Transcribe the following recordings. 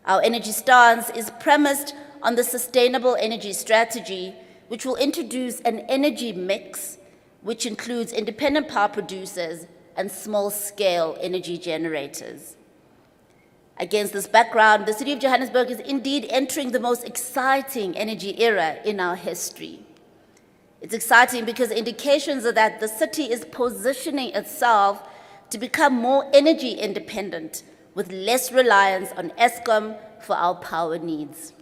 Our energy stance is premised on the sustainable energy strategy, which will introduce an energy mix which includes independent power producers and small-scale energy generators. Against this background, the City of Johannesburg is indeed entering the most exciting energy era in our history. It's exciting because indications are that the city is positioning itself to become more energy independent with less reliance on Eskom for our power needs.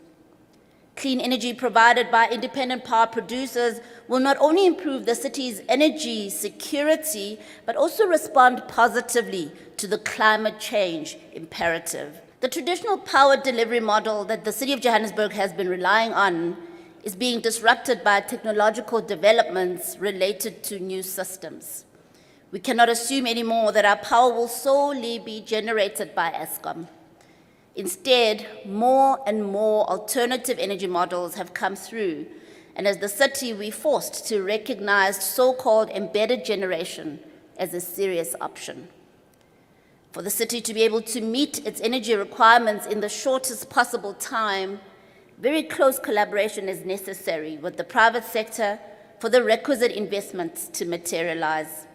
Clean energy provided by independent power producers will not only improve the city's energy security, but also respond positively to the climate change imperative. The traditional power delivery model that the City of Johannesburg has been relying on is being disrupted by technological developments related to new systems. We cannot assume anymore that our power will solely be generated by Eskom. Instead, more and more alternative energy models have come through, and as the city, we're forced to recognize so-called embedded generation as a serious option. For the city to be able to meet its energy requirements in the shortest possible time, very close collaboration is necessary with the private sector for the requisite investments to materialize.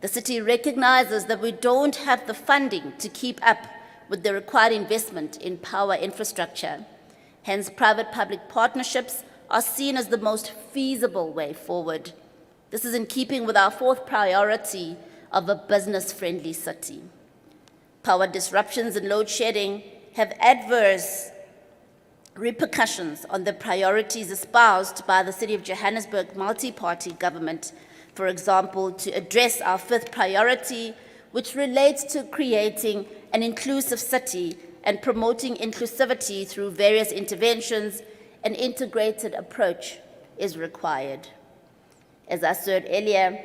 The city recognizes that we don't have the funding to keep up with the required investment in power infrastructure. Hence, private-public partnerships are seen as the most feasible way forward. This is in keeping with our fourth priority of a business-friendly city. Power disruptions and load shedding have adverse repercussions on the priorities espoused by the City of Johannesburg multi-party government. For example, to address our fifth priority, which relates to creating an inclusive city and promoting inclusivity through various interventions, an integrated approach is required. As I said earlier,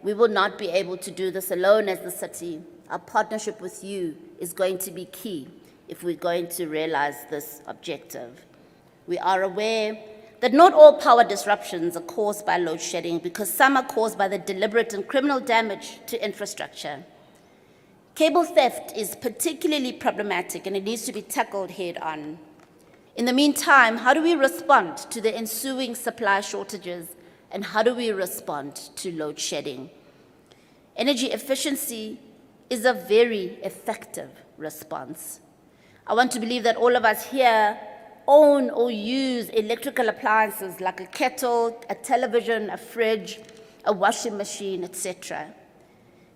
we will not be able to do this alone as the city. Our partnership with you is going to be key if we're going to realize this objective. We are aware that not all power disruptions are caused by load shedding because some are caused by the deliberate and criminal damage to infrastructure. Cable theft is particularly problematic and it needs to be tackled head on. In the meantime, how do we respond to the ensuing supply shortages and how do we respond to load shedding? Energy efficiency is a very effective response. I want to believe that all of us here own or use electrical appliances like a kettle, a television, a fridge, a washing machine, etc.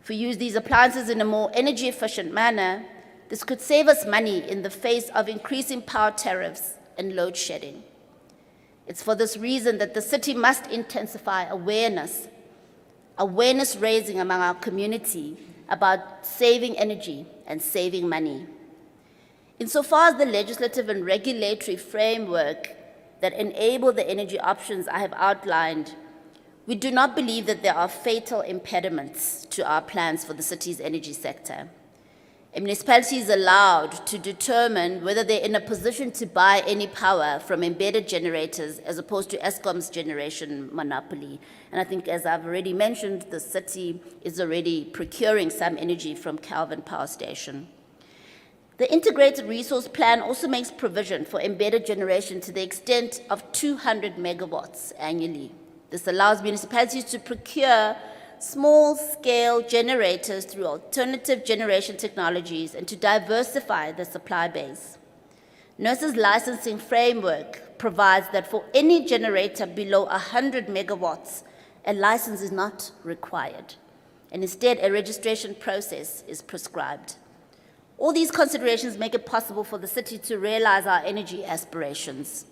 If we use these appliances in a more energy efficient manner, this could save us money in the face of increasing power tariffs and load shedding. It's for this reason that the city must intensify awareness raising among our community about saving energy and saving money. Insofar as the legislative and regulatory framework that enable the energy options I have outlined, we do not believe that there are fatal impediments to our plans for the city's energy sector. A municipality is allowed to determine whether they're in a position to buy any power from embedded generators as opposed to Eskom's generation monopoly. And I think, as I've already mentioned, the city is already procuring some energy from Calvin Power Station. The Integrated Resource Plan also makes provision for embedded generation to the extent of 200 megawatts annually. This allows municipalities to procure small-scale generators through alternative generation technologies and to diversify the supply base. NERSA's licensing framework provides that for any generator below 100 megawatts, a license is not required, and instead a registration process is prescribed. All these considerations make it possible for the city to realize our energy aspirations.